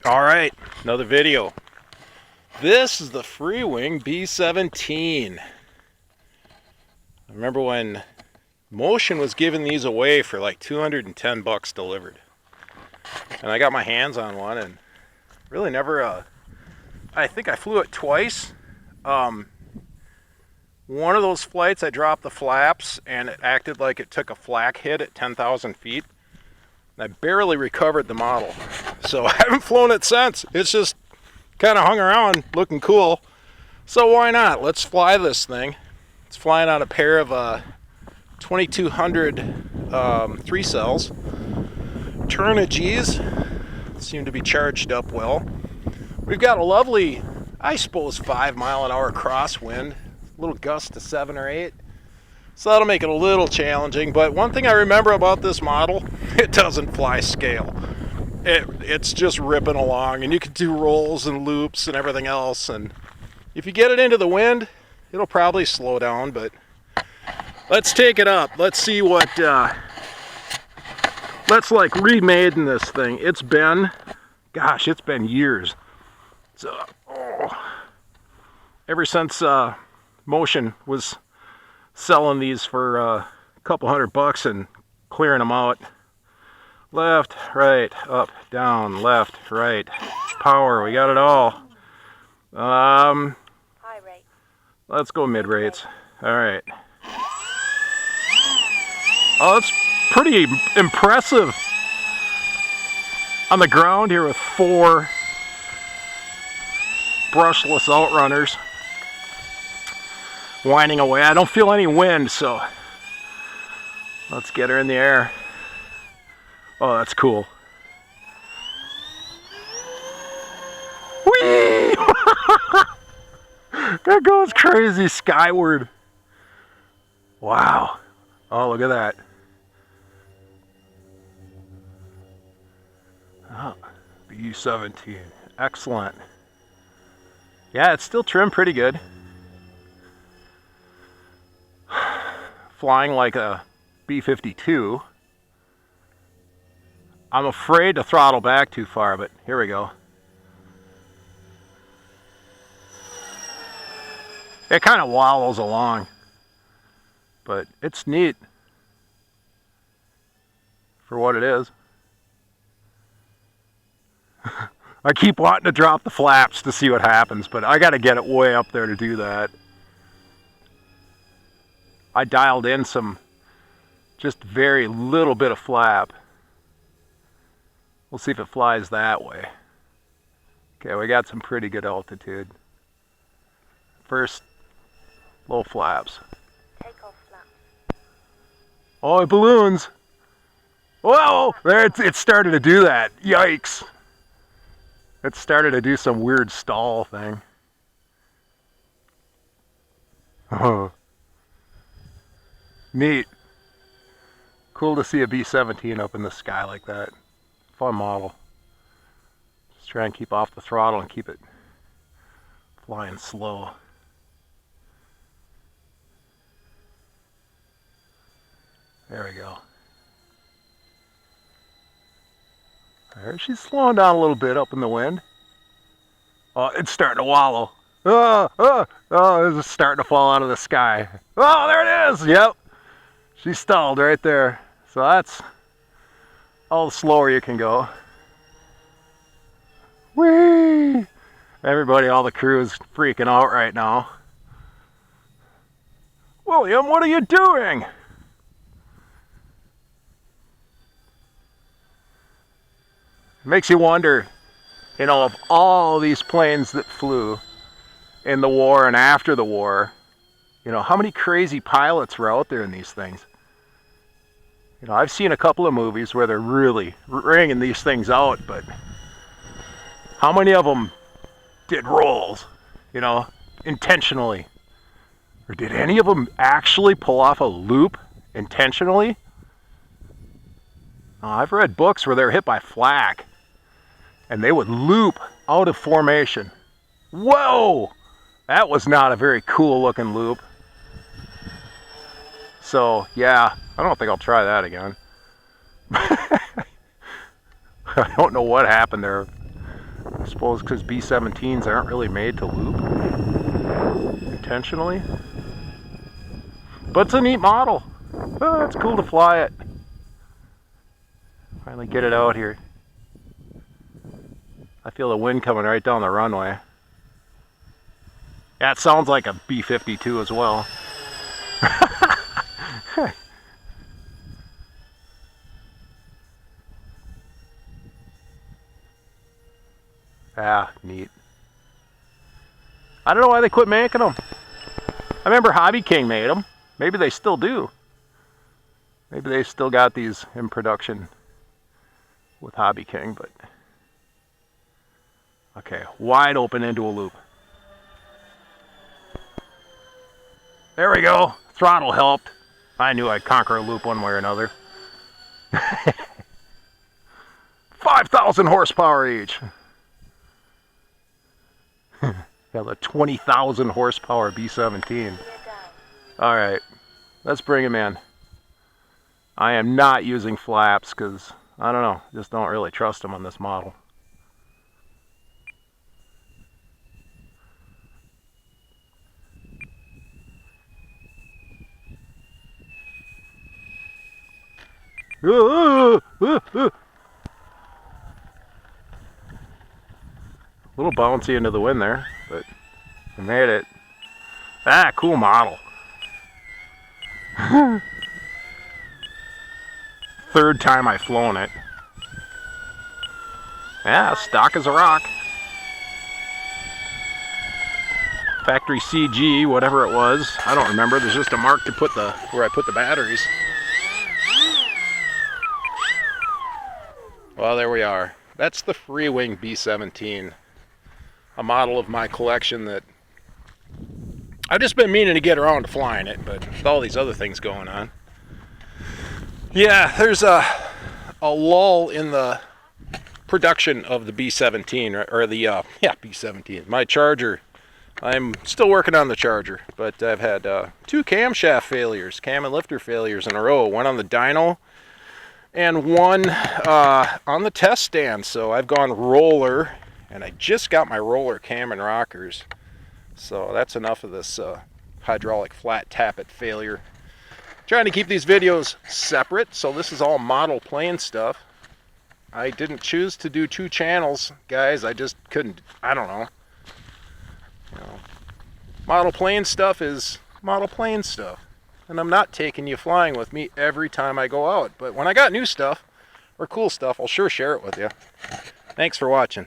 Alright, another video. This is the Freewing B-17. I remember when Motion was giving these away for like 210 bucks delivered. And I got my hands on one and really never, I think I flew it twice. One of those flights I dropped the flaps and it acted like it took a flak hit at 10,000 feet. I barely recovered the model. So I haven't flown it since. It's just kind of hung around looking cool. So why not? Let's fly this thing. It's flying on a pair of 2200 3 cells. Turnigies seem to be charged up well. We've got a lovely, I suppose, 5-mile-an-hour crosswind. A little gust to 7 or 8. So that'll make it a little challenging, but one thing I remember about this model, it doesn't fly scale. It's just ripping along, and you can do rolls and loops and everything else, and if you get it into the wind, it'll probably slow down, but let's take it up. Let's see what, let's like remade in this thing. It's been, gosh, it's been years. So, ever since Motion was selling these for a couple $100 and clearing them out. Left, right, up, down, left, right, power, we got it all. High rate. Let's go mid rates. Alright. Oh, that's pretty impressive on the ground here with 4 brushless outrunners. Winding away. I don't feel any wind, so let's get her in the air. Oh, that's cool. Whee! That goes crazy skyward. Wow. Oh, look at that. Oh, B-17. Excellent. Yeah, it's still trimmed pretty good. Flying like a B-52. I'm afraid to throttle back too far, but here we go. It kind of wallows along, but it's neat for what it is. I keep wanting to drop the flaps to see what happens, but I got to get it way up there to do that. I dialed in some, just very little bit of flap. We'll see if it flies that way. Okay, we got some pretty good altitude. First, low flaps. Takeoff flaps. Oh, it balloons. Whoa, there it started to do that. Yikes. It started to do some weird stall thing. Oh. Neat. Cool to see a B-17 up in the sky like that. Fun model. Just try and keep off the throttle and keep it flying slow. There we go. There, she's slowing down a little bit up in the wind. Oh, it's starting to wallow. Oh, it's starting to fall out of the sky. Oh, there it is. Yep. She stalled right there. So that's all the slower you can go. Whee! Everybody, all the crew is freaking out right now. William, what are you doing? It makes you wonder, you know, of all these planes that flew in the war and after the war, you know, how many crazy pilots were out there in these things? You know, I've seen a couple of movies where they're really ringing these things out, but how many of them did rolls, you know, intentionally? Or did any of them actually pull off a loop intentionally? I've read books where they were hit by flak and they would loop out of formation. Whoa! That was not a very cool looking loop. So, yeah, I don't think I'll try that again. I don't know what happened there. suppose because B-17s aren't really made to loop intentionally. But it's a neat model. Oh, it's cool to fly it. Finally get it out here. I feel the wind coming right down the runway. Yeah, it sounds like a B-52 as well. Ah, neat. I don't know why they quit making them. I remember Hobby King made them. Maybe they still do. Maybe they still got these in production with Hobby King, but... Okay, wide open into a loop. There we go. Throttle helped. I knew I'd conquer a loop one way or another. 5,000 horsepower each. Yeah, the 20,000 horsepower B-17. Alright, let's bring him in. I am not using flaps because, I don't know, just don't really trust them on this model. A little bouncy into the wind there, but I made it. Ah, cool model. Third time I've flown it. Yeah, stock as a rock. Factory CG, whatever it was. I don't remember. There's just a mark to put where I put the batteries. Well, there we are. That's the Freewing B-17. A model of my collection that I've just been meaning to get around to flying it, but with all these other things going on. Yeah, there's a lull in the production of the B-17, or the, B-17. My Charger. I'm still working on the Charger, but I've had 2 camshaft failures, cam and lifter failures in a row. One on the dyno and one on the test stand. So I've gone roller, and I just got my roller cam and rockers. So that's enough of this hydraulic flat tappet failure. Trying to keep these videos separate, so this is all model plane stuff. I didn't choose to do 2 channels, guys. I just couldn't, I don't know. You know, model plane stuff is model plane stuff. And I'm not taking you flying with me every time I go out. But when I got new stuff, or cool stuff, I'll sure share it with you. Thanks for watching.